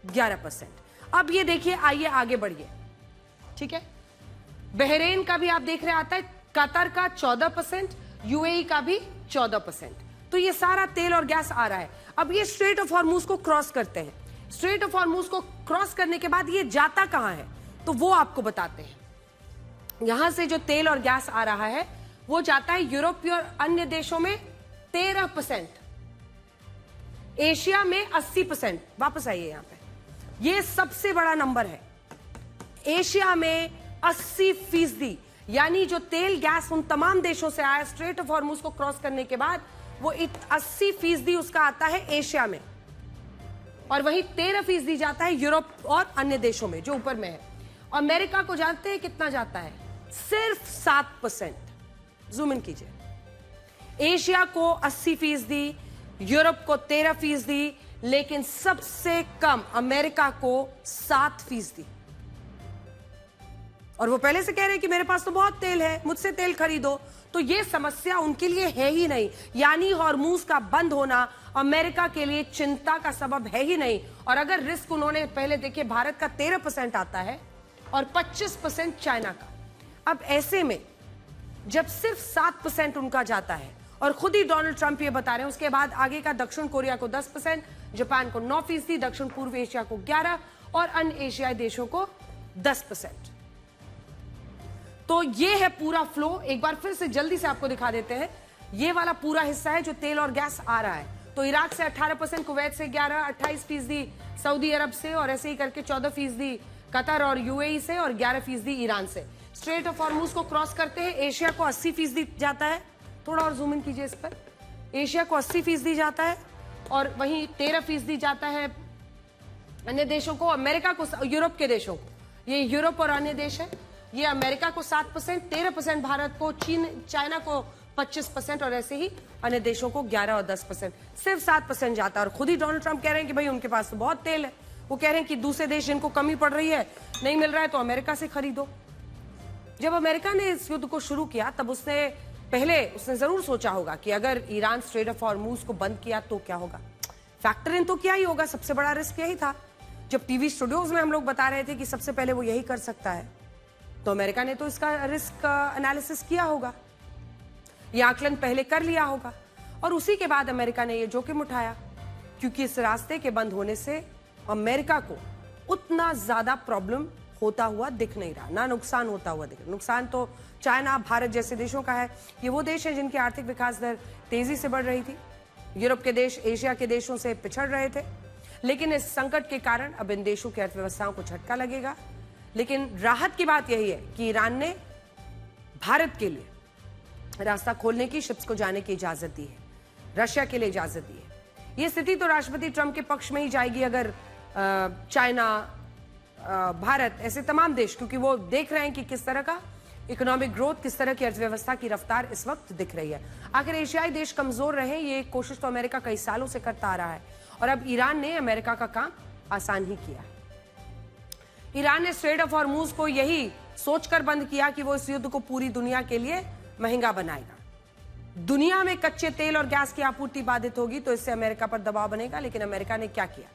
11%। अब ये देखिए, आइए आगे बढ़िए, ठीक है। बहरीन का भी आप देख रहे आता है, कतर का 14%, यूएई का भी 14%। तो ये सारा तेल और गैस आ रहा है। अब ये स्ट्रेट ऑफ हॉर्मूज को क्रॉस करते हैं। स्ट्रेट ऑफ हॉर्मूज को क्रॉस करने के बाद ये जाता कहां है, तो वो आपको बताते हैं। यहां से जो तेल और गैस आ रहा है वो जाता है यूरोप और अन्य देशों में 13%, एशिया में 80%। वापस आइए यहां पे, ये सबसे बड़ा नंबर है। एशिया में 80%, यानी जो तेल गैस उन तमाम देशों से आया स्ट्रेट ऑफ हॉर्मूज को क्रॉस करने के बाद, वो 80% उसका आता है एशिया में, और वहीं 13% जाता है यूरोप और अन्य देशों में जो ऊपर में है। अमेरिका को जानते हैं कितना जाता है, सिर्फ 7%। जूम इन कीजिए। एशिया को 80%, यूरोप को 13%, लेकिन सबसे कम अमेरिका को 7%। और वो पहले से कह रहे हैं कि मेरे पास तो बहुत तेल है, मुझसे तेल खरीदो। तो ये समस्या उनके लिए है ही नहीं, यानी हॉर्मूज का बंद होना अमेरिका के लिए चिंता का सबब है ही नहीं। और अगर रिस्क उन्होंने पहले देखे, भारत का 13% आता है और 25% चाइना का। अब ऐसे में जब सिर्फ 7% उनका जाता है, और खुद ही डोनाल्ड ट्रंप ये बता रहे हैं, उसके बाद आगे का दक्षिण कोरिया को 10%, जापान को 9%, दक्षिण पूर्व एशिया को 11% और अन्य एशियाई देशों को 10%। तो ये है पूरा फ्लो। एक बार फिर से जल्दी से आपको दिखा देते हैं। ये वाला पूरा हिस्सा है जो तेल और गैस आ रहा है। तो इराक से 18%, कुवैत से 11%, 28% सऊदी अरब से, और ऐसे ही करके 14% कतर और यूएई से, और 11% ईरान से। स्ट्रेट ऑफ हॉर्मूज को क्रॉस करते हैं। एशिया को 80% जाता है। थोड़ा और जूम इन कीजिए इस पर। एशिया को 80% जाता है, और वहीं 13% जाता है अन्य देशों को, अमेरिका को, यूरोप के देशों को। ये यूरोप और अन्य देश है। ये अमेरिका को 7%, 13% भारत को, चीन, चाइना को 25%, और ऐसे ही अन्य देशों को 11% और 10%। सिर्फ 7% जाता है। और खुद ही डोनाल्ड ट्रंप कह रहे हैं कि भाई उनके पास तो बहुत तेल है। वो कह रहे हैं कि दूसरे देश जिनको कमी पड़ रही है, नहीं मिल रहा है, तो अमेरिका से खरीदो। जब अमेरिका ने इस युद्ध को शुरू किया, तब उसने पहले उसने जरूर सोचा होगा कि अगर ईरान स्ट्रेट ऑफ हॉर्मूज को बंद किया तो क्या होगा। फैक्टर इन तो किया ही होगा, सबसे बड़ा रिस्क यही था। जब टीवी स्टूडियोज में हम लोग बता रहे थे कि सबसे पहले वो यही कर सकता है, तो अमेरिका ने तो इसका रिस्क एनालिसिस किया होगा, ये आकलन पहले कर लिया होगा, और उसी के बाद अमेरिका ने ये जोखिम उठाया, क्योंकि इस रास्ते के बंद होने से अमेरिका को उतना ज्यादा प्रॉब्लम होता हुआ दिख नहीं रहा, ना नुकसान होता हुआ दिख रहा। नुकसान तो चाइना, भारत जैसे देशों का है। ये वो देश हैं जिनकी आर्थिक विकास दर तेजी से बढ़ रही थी। यूरोप के देश एशिया के देशों से पिछड़ रहे थे, लेकिन इस संकट के कारण अब इन देशों की अर्थव्यवस्थाओं को झटका लगेगा। लेकिन राहत की बात यही है कि ईरान ने भारत के लिए रास्ता खोलने की, शिप्स को जाने की इजाजत दी है, रशिया के लिए इजाजत दी है। यह स्थिति तो राष्ट्रपति ट्रंप के पक्ष में ही जाएगी अगर चाइना, भारत, ऐसे तमाम देश, क्योंकि वो देख रहे हैं कि किस तरह का इकोनॉमिक ग्रोथ, किस तरह की अर्थव्यवस्था की रफ्तार इस वक्त दिख रही है। आखिर एशियाई देश कमजोर रहे, ये कोशिश तो अमेरिका कई सालों से करता आ रहा है, और अब ईरान ने अमेरिका का काम आसान ही किया है। ईरान ने स्ट्रेट ऑफ हॉर्मूज को यही सोचकर बंद किया कि वो इस युद्ध को पूरी दुनिया के लिए महंगा बनाएगा। दुनिया में कच्चे तेल और गैस की आपूर्ति बाधित होगी तो इससे अमेरिका पर दबाव बनेगा। लेकिन अमेरिका ने क्या किया?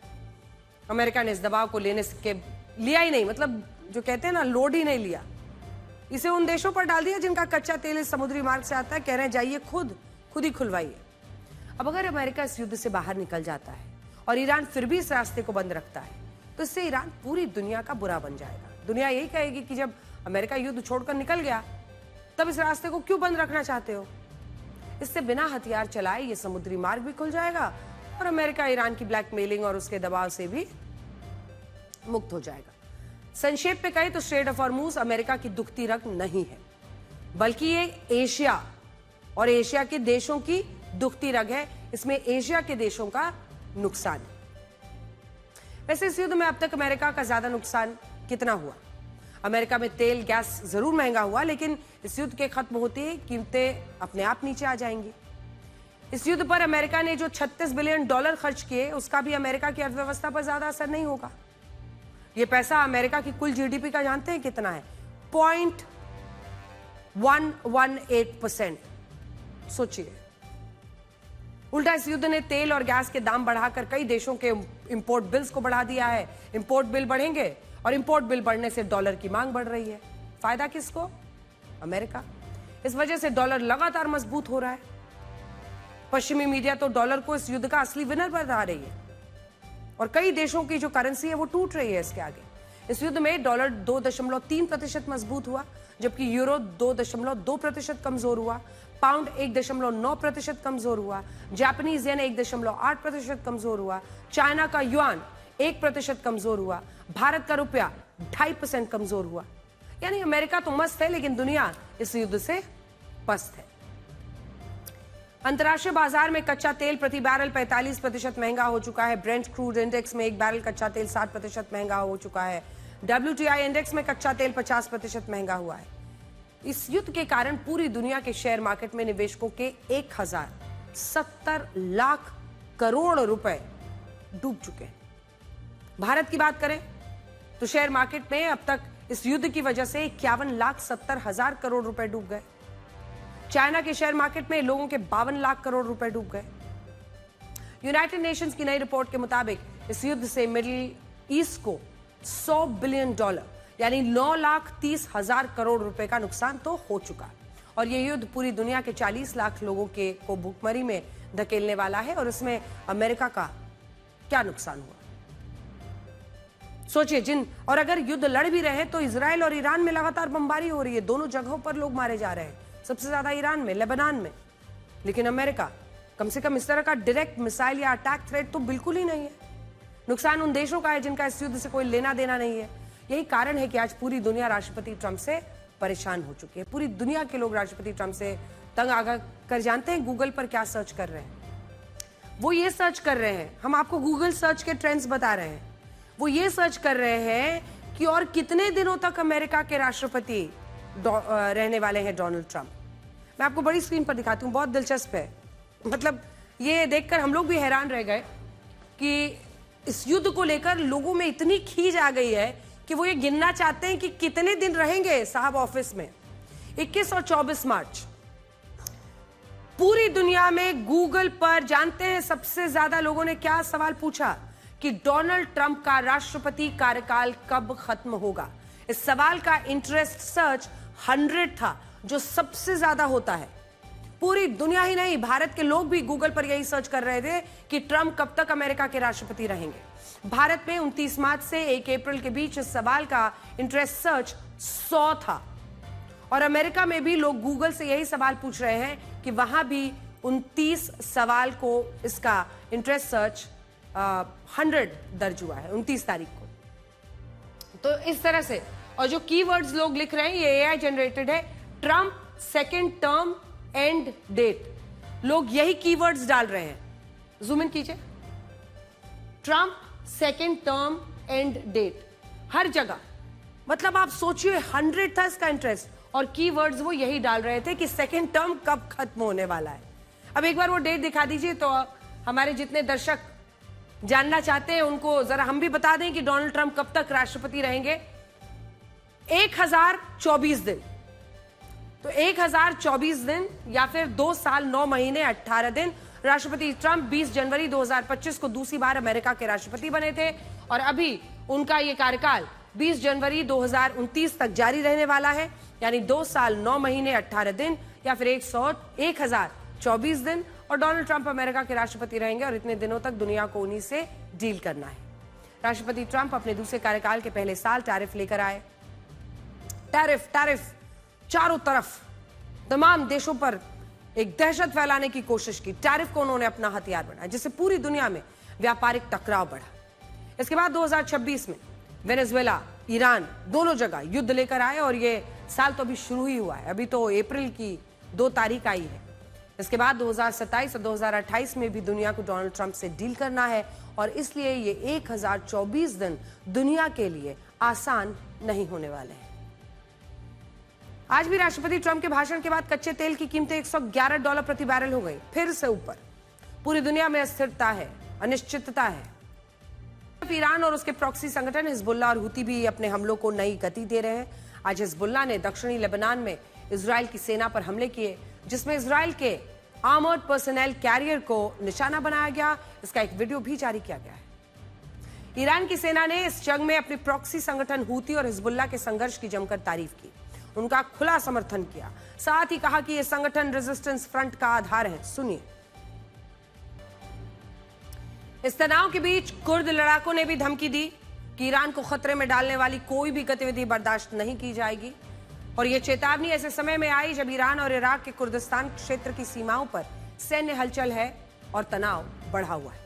अमेरिका ने इस दबाव को लिया ही नहीं, मतलब जो कहते हैं ना, लोड ही नहीं लिया। इसे उन देशों पर डाल दिया जिनका कच्चा तेल इस समुद्री मार्ग से आता है, कह रहे हैं जाइए खुद ही खुलवाइए। अब अगर अमेरिका इस युद्ध से बाहर निकल जाता है और ईरान फिर भी इस रास्ते को बंद रखता है, तो इससे ईरान पूरी दुनिया का बुरा बन जाएगा। दुनिया यही कहेगी कि जब अमेरिका युद्ध छोड़कर निकल गया, तब इस रास्ते को क्यों बंद रखना चाहते हो? इससे बिना हथियार चलाए ये समुद्री मार्ग भी खुल जाएगा और अमेरिका ईरान की ब्लैकमेलिंग और उसके दबाव से भी मुक्त हो जाएगा। संक्षेप में कहे तो स्ट्रेट ऑफ हॉर्मूज अमेरिका की दुखती रग नहीं है, बल्कि ये एशिया और एशिया के देशों की दुखती रग है। इसमें एशिया के देशों का नुकसान है। वैसे इस युद्ध में अब तक अमेरिका का ज्यादा नुकसान कितना हुआ? अमेरिका में तेल गैस जरूर महंगा हुआ, लेकिन इस युद्ध के खत्म होते ही कीमतें अपने आप नीचे आ जाएंगी। इस युद्ध पर अमेरिका ने जो $36 बिलियन खर्च किए, उसका भी अमेरिका की अर्थव्यवस्था पर ज्यादा असर नहीं होगा। ये पैसा अमेरिका की कुल जीडीपी का जानते हैं कितना है? 0.118%। सोचिए, उल्टा इस युद्ध ने तेल और गैस के दाम बढ़ाकर कई देशों के इंपोर्ट बिल्स को बढ़ा दिया है। इंपोर्ट बिल बढ़ेंगे और इंपोर्ट बिल बढ़ने से डॉलर की मांग बढ़ रही है। फायदा किसको? अमेरिका। इस वजह से डॉलर लगातार मजबूत हो रहा है। पश्चिमी मीडिया तो डॉलर को इस युद्ध का असली विनर बता रही है और कई देशों की जो करेंसी है वो टूट रही है इसके आगे। इस युद्ध में डॉलर 2.3% मजबूत हुआ, जबकि यूरो 2.2% कमजोर हुआ, पाउंड 1.9% कमजोर हुआ, जापानीज येन 1.8% कमजोर हुआ, चाइना का युआन 1% कमजोर हुआ, भारत का रुपया 2.5% कमजोर हुआ। यानी अमेरिका तो मस्त है, लेकिन दुनिया इस युद्ध से पस्त है। अंतर्राष्ट्रीय बाजार में कच्चा तेल प्रति बैरल 45% महंगा हो चुका है। ब्रेंट क्रूड इंडेक्स में एक बैरल कच्चा तेल 60% महंगा हो चुका है। WTI इंडेक्स में कच्चा तेल 50% महंगा हुआ है। इस युद्ध के कारण पूरी दुनिया के शेयर मार्केट में निवेशकों के 1070 लाख करोड़ रुपए डूब चुके हैं। भारत की बात करें तो शेयर मार्केट में अब तक इस युद्ध की वजह से 51,70,000 करोड़ रुपए डूब गए। चाइना के शेयर मार्केट में लोगों के 52 लाख करोड़ रुपए डूब गए। यूनाइटेड नेशंस की नई रिपोर्ट के मुताबिक इस युद्ध से मिडिल ईस्ट को $100 बिलियन यानी 9,30,000 करोड़ रुपए का नुकसान तो हो चुका, और यह युद्ध पूरी दुनिया के 40 लाख लोगों के को भूखमरी में धकेलने वाला है। और इसमें अमेरिका का क्या नुकसान हुआ? सोचिए, और अगर युद्ध लड़ भी रहे तो इजराइल और ईरान में लगातार बमबारी हो रही है। दोनों जगहों पर लोग मारे जा रहे हैं, सबसे ज्यादा ईरान में, लेबनान में। लेकिन अमेरिका कम से कम इस तरह का डायरेक्ट मिसाइल या अटैक थ्रेट तो बिल्कुल ही नहीं है। नुकसान उन देशों का है जिनका इस युद्ध से कोई लेना देना नहीं है। यही कारण है कि आज पूरी दुनिया राष्ट्रपति ट्रंप से परेशान हो चुकी है। पूरी दुनिया के लोग राष्ट्रपति ट्रंप से तंग आ कर जानते हैं गूगल पर क्या सर्च कर रहे हैं? वो ये सर्च कर रहे हैं, हम आपको गूगल सर्च के ट्रेंड्स बता रहे हैं, वो ये सर्च कर रहे हैं कि और कितने दिनों तक अमेरिका के राष्ट्रपति रहने वाले हैं डोनाल्ड ट्रंप। मैं आपको बड़ी स्क्रीन पर दिखाती हूँ, बहुत दिलचस्प है। मतलब ये देखकर हम लोग भी हैरान रह गए कि इस युद्ध को लेकर लोगों में इतनी खींच आ गई है कि वो ये गिनना चाहते हैं कि कितने दिन रहेंगे साहब ऑफिस में। 21 और 24 मार्च पूरी दुनिया में गूगल पर जानते हैं सबसे ज्यादा लोगों ने क्या सवाल पूछा कि डोनाल्ड ट्रंप का राष्ट्रपति कार्यकाल कब खत्म होगा। इस सवाल का इंटरेस्ट सर्च 100 था, जो सबसे ज्यादा होता है। पूरी दुनिया ही नहीं, भारत के लोग भी गूगल पर यही सर्च कर रहे थे कि ट्रंप कब तक अमेरिका के राष्ट्रपति रहेंगे। भारत में 29 मार्च से 1 अप्रैल के बीच इस सवाल का इंटरेस्ट सर्च 100 था, और अमेरिका में भी लोग गूगल से यही सवाल पूछ रहे हैं कि वहां भी 29 सवाल को इसका इंटरेस्ट सर्च 100 दर्ज हुआ है 29 तारीख को। तो इस तरह से, और जो कीवर्ड्स लोग लिख रहे हैं ये एआई जनरेटेड है। Trump second term and date, लोग यही कीवर्ड्स डाल रहे हैं। जूम इन कीजिए, Trump second term and date, हर जगह। मतलब आप सोचिए 100 था इसका इंटरेस्ट, और कीवर्ड्स वो यही डाल रहे थे कि सेकेंड टर्म कब खत्म होने वाला है। अब एक बार वो डेट दिखा दीजिए, तो हमारे जितने दर्शक जानना चाहते हैं उनको जरा हम भी बता दें कि डोनाल्ड ट्रंप कब तक राष्ट्रपति रहेंगे। 1024 दिन, तो 1024 दिन या फिर 2 साल 9 महीने 18 दिन। राष्ट्रपति ट्रंप 20 जनवरी 2025 को दूसरी बार अमेरिका के राष्ट्रपति बने थे, और अभी उनका यह कार्यकाल 20 जनवरी 2029 तक जारी रहने वाला है, यानी 2 साल 9 महीने 18 दिन या फिर 1024 दिन। और डोनाल्ड ट्रंप अमेरिका के राष्ट्रपति रहेंगे, और इतने दिनों तक दुनिया को उन्हीं से डील करना है। राष्ट्रपति ट्रंप अपने दूसरे कार्यकाल के पहले साल टैरिफ लेकर आए। टैरिफ चारों तरफ तमाम देशों पर एक दहशत फैलाने की कोशिश की। टैरिफ को उन्होंने अपना हथियार बनाया, जिससे पूरी दुनिया में व्यापारिक टकराव बढ़ा। इसके बाद 2026 में वेनेजुएला, ईरान दोनों जगह युद्ध लेकर आए, और ये साल तो अभी शुरू ही हुआ है, अभी तो अप्रैल की 2 तारीख आई है। इसके बाद 2027 और 2028 में भी दुनिया को डोनाल्ड ट्रंप से डील करना है, और इसलिए ये 1024 दिन दुनिया के लिए आसान नहीं होने वाले हैं। आज भी राष्ट्रपति ट्रंप के भाषण के बाद कच्चे तेल की कीमतें $111 प्रति बैरल हो गई, फिर से ऊपर। पूरी दुनिया में अस्थिरता है, अनिश्चितता है। ईरान और उसके प्रॉक्सी संगठन हिजबुल्लाह और हुती भी अपने हमलों को नई गति दे रहे हैं। आज हिजबुल्लाह ने दक्षिणी लेबनान में इजराइल की सेना पर हमले किए, जिसमें इजराइल के आर्मर्ड पर्सनल कैरियर को निशाना बनाया गया। इसका एक वीडियो भी जारी किया गया है। ईरान की सेना ने इस जंग में अपने प्रॉक्सी संगठन हुती और हिजबुल्लाह के संघर्ष की जमकर तारीफ की, उनका खुला समर्थन किया। साथ ही कहा कि यह संगठन रेजिस्टेंस फ्रंट का आधार है। सुनिए। इस तनाव के बीच कुर्द लड़ाकों ने भी धमकी दी कि ईरान को खतरे में डालने वाली कोई भी गतिविधि बर्दाश्त नहीं की जाएगी, और यह चेतावनी ऐसे समय में आई जब ईरान और इराक के कुर्दिस्तान क्षेत्र की सीमाओं पर सैन्य हलचल है और तनाव बढ़ा हुआ है।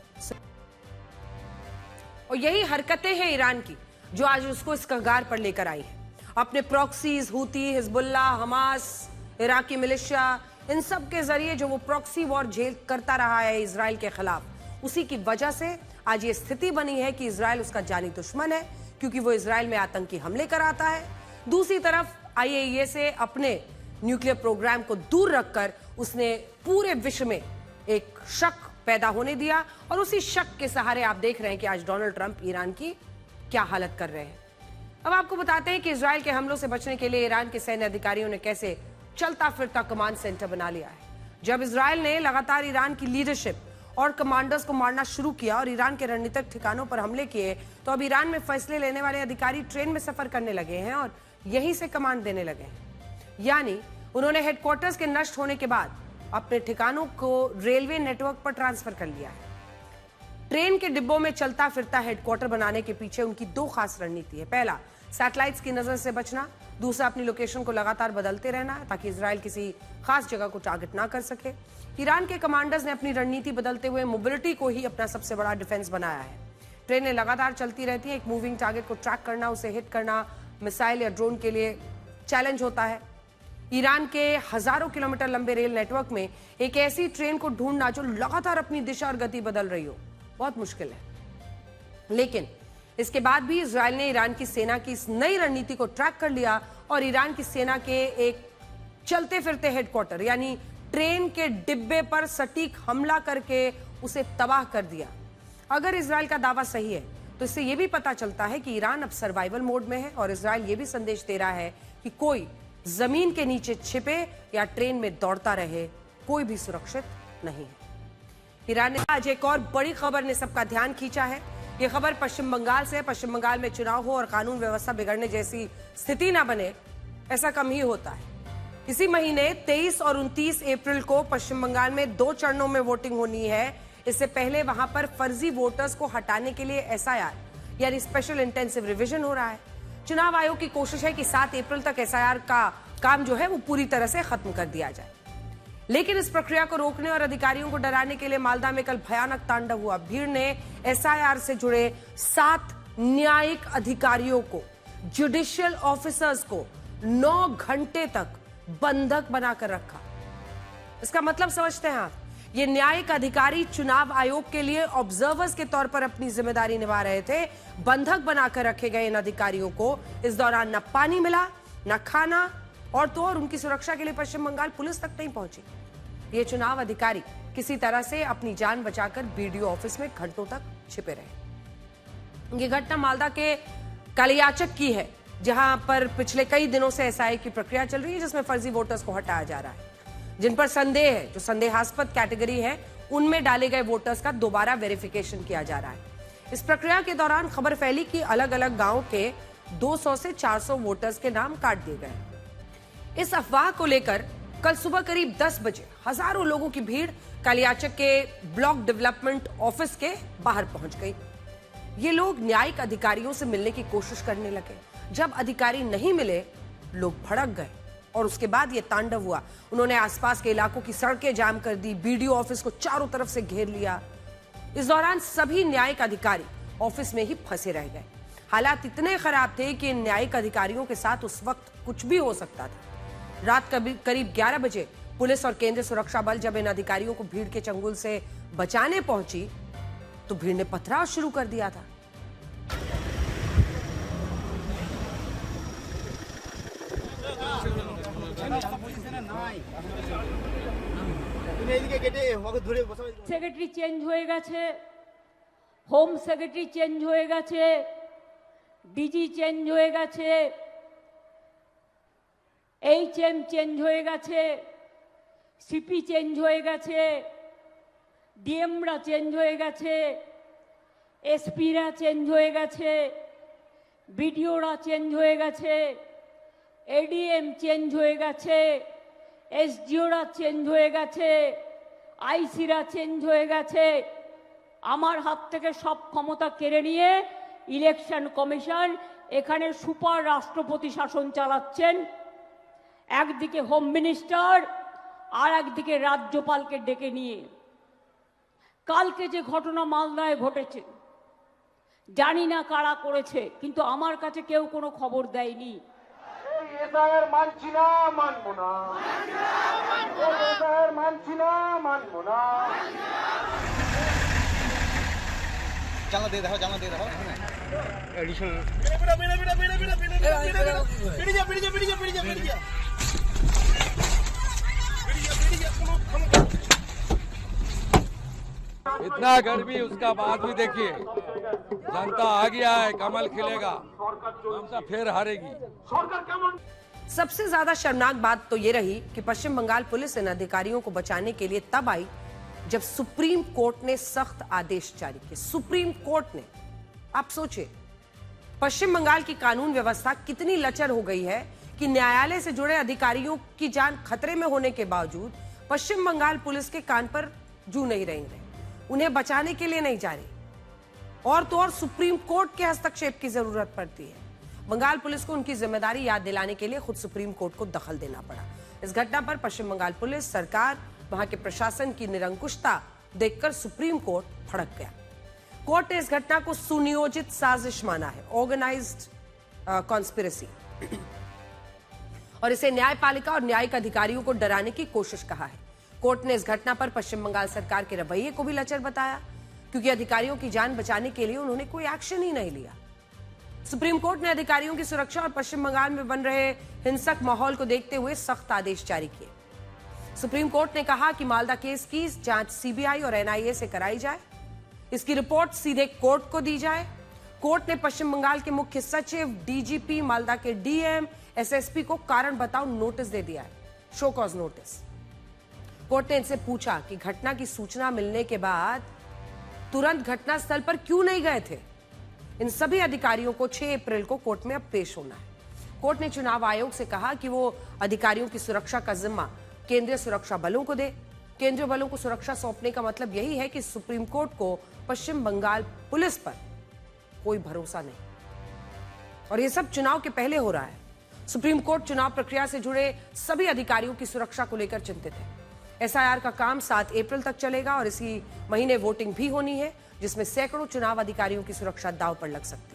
और यही हरकतें हैं ईरान की जो आज उसको इस कगार पर लेकर आई है। अपने प्रॉक्सीज, हुती, हिजबुल्लाह, हमास, इराकी मिलिशिया, इन सब के जरिए जो वो प्रॉक्सी वॉर झेल करता रहा है इजराइल के खिलाफ, उसी की वजह से आज ये स्थिति बनी है कि इजराइल उसका जानी दुश्मन है, क्योंकि वो इजराइल में आतंकी हमले कराता है। दूसरी तरफ आईएईए से अपने न्यूक्लियर प्रोग्राम को दूर रखकर उसने पूरे विश्व में एक शक पैदा होने दिया, और उसी शक के सहारे आप देख रहे हैं कि आज डोनाल्ड ट्रंप ईरान की क्या हालत कर रहे हैं। अब आपको बताते हैं कि इजराइल के हमलों से बचने के लिए ईरान के सैन्य अधिकारियों ने कैसे चलता फिरता कमांड सेंटर बना लिया है। जब इजराइल ने लगातार ईरान की लीडरशिप और कमांडर्स को मारना शुरू किया और ईरान के रणनीतिक ठिकानों पर हमले किए, तो अब ईरान में फैसले लेने वाले अधिकारी ट्रेन में सफर करने लगे हैं और यहीं से कमांड देने लगे हैं। यानी उन्होंने हेडक्वार्टर्स के नष्ट होने के बाद अपने ठिकानों को रेलवे नेटवर्क पर ट्रांसफर कर लिया है। ट्रेन के डिब्बों में चलता फिरता हेडक्वार्टर बनाने के पीछे उनकी 2 खास रणनीति है। पहला, सैटेलाइट्स की नजर से बचना। दूसरा, अपनी लोकेशन को लगातार बदलते रहना ताकि इजराइल किसी खास जगह को टारगेट ना कर सके। ईरान के कमांडर्स ने अपनी रणनीति बदलते हुए मोबिलिटी को ही अपना सबसे बड़ा डिफेंस बनाया है। ट्रेनें लगातार चलती रहती हैं, एक मूविंग टारगेट को ट्रैक करना, उसे हिट करना मिसाइल या ड्रोन के लिए चैलेंज होता है। ईरान के हजारों किलोमीटर लंबे रेल नेटवर्क में एक ऐसी ट्रेन को ढूंढना जो लगातार अपनी दिशा और गति बदल रही हो, बहुत मुश्किल है। लेकिन इसके बाद भी इजराइल ने ईरान की सेना की इस नई रणनीति को ट्रैक कर लिया और ईरान की सेना के एक चलते फिरते हेडक्वार्टर यानी ट्रेन के डिब्बे पर सटीक हमला करके उसे तबाह कर दिया। अगर इजराइल का दावा सही है तो इससे यह भी पता चलता है कि ईरान अब सर्वाइवल मोड में है और इजराइल यह भी संदेश दे रहा है कि कोई जमीन के नीचे छिपे या ट्रेन में दौड़ता रहे कोई भी सुरक्षित नहीं है। ईरान ने आज एक और बड़ी खबर ने सबका ध्यान खींचा है। यह खबर पश्चिम बंगाल से है। पश्चिम बंगाल में चुनाव हो और कानून व्यवस्था बिगड़ने जैसी स्थिति ना बने, ऐसा कम ही होता है। इसी महीने 23 और 29 अप्रैल को पश्चिम बंगाल में 2 चरणों में वोटिंग होनी है। इससे पहले वहां पर फर्जी वोटर्स को हटाने के लिए एसआईआर यानी स्पेशल इंटेंसिव रिवीजन हो रहा है। चुनाव आयोग की कोशिश है कि 7 अप्रैल तक एसआईआर का काम जो है वो पूरी तरह से खत्म कर दिया जाए। लेकिन इस प्रक्रिया को रोकने और अधिकारियों को डराने के लिए मालदा में कल भयानक तांडव हुआ। भीड़ ने एसआईआर से जुड़े 7 न्यायिक अधिकारियों को, जुडिशियल ऑफिसर्स को 9 घंटे तक बंधक बनाकर रखा। इसका मतलब समझते हैं आप? ये न्यायिक अधिकारी चुनाव आयोग के लिए ऑब्जर्वर्स के तौर पर अपनी जिम्मेदारी निभा रहे थे। बंधक बनाकर रखे गए इन अधिकारियों को इस दौरान न पानी मिला, न खाना, और तो और उनकी सुरक्षा के लिए पश्चिम बंगाल पुलिस तक नहीं पहुंची। ये चुनाव अधिकारी किसी तरह से अपनी जान बचाकर बीडीओ ऑफिस में घंटों तक छिपे रहे। ये घटना मालदा के कालियाचक की है, जहां पर पिछले कई दिनों से एसआईआर की प्रक्रिया चल रही है, जिसमें फर्जी वोटर्स को हटाया जा रहा है। जिन पर संदेह है, जो संदेहास्पद कैटेगरी है, उनमें डाले गए वोटर्स का दोबारा वेरिफिकेशन किया जा रहा है। इस प्रक्रिया के दौरान खबर फैली कि अलग अलग गांव के 200 से 400 वोटर्स के नाम काट दिए गए। इस अफवाह को लेकर कल सुबह करीब 10 बजे हजारों लोगों की भीड़ कालियाचक के ब्लॉक डेवलपमेंट ऑफिस के बाहर पहुंच गई। ये लोग न्यायिक अधिकारियों से मिलने की कोशिश करने लगे। जब अधिकारी नहीं मिले, लोग भड़क गए और उसके बाद ये तांडव हुआ। उन्होंने आसपास के इलाकों की सड़कें जाम कर दी, बीडीओ ऑफिस को चारों तरफ से घेर लिया। इस दौरान सभी न्यायिक अधिकारी ऑफिस में ही फंसे रह गए। हालात इतने खराब थे कि इन न्यायिक अधिकारियों के साथ उस वक्त कुछ भी हो सकता था। रात करीब 11 बजे पुलिस और केंद्रीय सुरक्षा बल जब इन अधिकारियों को भीड़ के चंगुल से बचाने पहुंची, तो भीड़ ने पथराव शुरू कर दिया था। সেক্রেটারি চেঞ্জ হয়ে গেছে, হোম সেক্রেটারি চেঞ্জ হয়ে গেছে, ডিজি চেঞ্জ হয়ে গেছে, এইচএম চেঞ্জ হয়ে গেছে, সিপি চেঞ্জ হয়ে গেছে, ডিএমরা চেঞ্জ হয়ে গেছে, এসপিরা চেঞ্জ হয়ে গেছে, বিডিওরা চেঞ্জ হয়ে গেছে, এডিএম চেঞ্জ হয়ে গেছে, এসডিওরা চেঞ্জ হয়ে গেছে, আইসিরা চেঞ্জ হয়ে গেছে। আমার হাত থেকে সব ক্ষমতা কেড়ে নিয়ে ইলেকশন কমিশন এখানে সুপার রাষ্ট্রপতি শাসন চালাচ্ছেন। একদিকে হোম মিনিস্টার আর একদিকে রাজ্যপালকে ডেকে নিয়ে। কালকে যে ঘটনা মালদায় ঘটেছে, জানি না কারা করেছে, কিন্তু আমার কাছে কেউ কোনো খবর দেয়নি। জানা দিয়ে দেখো, জানা দিয়ে দেখো। इतना गर्मी, उसका बाद भी देखिए जनता आ गया है, कमल खिलेगा, जनता फिर हारेगी। सबसे ज्यादा शर्मनाक बात तो ये रही कि पश्चिम बंगाल पुलिस इन अधिकारियों को बचाने के लिए तब आई जब सुप्रीम कोर्ट ने सख्त आदेश जारी किए। सुप्रीम कोर्ट ने, आप सोचिए, पश्चिम बंगाल की कानून व्यवस्था कितनी लचर हो गई है कि न्यायालय से जुड़े अधिकारियों की जान खतरे में होने के बावजूद पश्चिम बंगाल पुलिस के कान पर जू नहीं रेंग रहे, उन्हें बचाने के लिए नहीं जा रही, और तो और सुप्रीम कोर्ट के हस्तक्षेप की जरूरत पड़ती है। बंगाल पुलिस को उनकी जिम्मेदारी याद दिलाने के लिए खुद सुप्रीम कोर्ट को दखल देना पड़ा। इस घटना पर पश्चिम बंगाल पुलिस, सरकार, वहां के प्रशासन की निरंकुशता देखकर सुप्रीम कोर्ट भड़क गया। कोर्ट ने इस घटना को सुनियोजित साजिश माना है, ऑर्गेनाइज्ड कॉन्स्पिरेसी, और इसे न्यायपालिका और न्यायिक अधिकारियों को डराने की कोशिश कहा है। कोर्ट ने इस घटना पर पश्चिम बंगाल सरकार के रवैये को भी लचर बताया, क्योंकि अधिकारियों की जान बचाने के लिए उन्होंने कोई एक्शन ही नहीं लिया। सुप्रीम कोर्ट ने अधिकारियों की सुरक्षा और पश्चिम बंगाल में बन रहे हिंसक माहौल को देखते हुए सख्त आदेश जारी किए। सुप्रीम कोर्ट ने कहा कि मालदा केस की जांच सीबीआई और एनआईए से कराई जाए, इसकी रिपोर्ट सीधे कोर्ट को दी जाए। कोर्ट ने पश्चिम बंगाल के मुख्य सचिव, डीजीपी, मालदा के डीएम, एसएसपी को कारण बताओ नोटिस दे दिया है, शो कॉज नोटिस। कोर्ट ने इनसे पूछा कि घटना की सूचना मिलने के बाद तुरंत घटनास्थल पर क्यों नहीं गए थे। इन सभी अधिकारियों को 6 अप्रैल को कोर्ट में अब पेश होना है। कोर्ट ने चुनाव आयोग से कहा कि वो अधिकारियों की सुरक्षा का जिम्मा केंद्रीय सुरक्षा बलों को दे। केंद्रीय बलों को सुरक्षा सौंपने का मतलब यही है कि सुप्रीम कोर्ट को पश्चिम बंगाल पुलिस पर कोई भरोसा नहीं। और ये सब चुनाव के पहले हो रहा है। सुप्रीम कोर्ट चुनाव प्रक्रिया से जुड़े सभी अधिकारियों की सुरक्षा को लेकर चिंतित है। एसआईआर का काम 7 अप्रैल तक चलेगा और इसी महीने वोटिंग भी होनी है, जिसमें सैकड़ों चुनाव अधिकारियों की सुरक्षा दांव पर लग सकती है।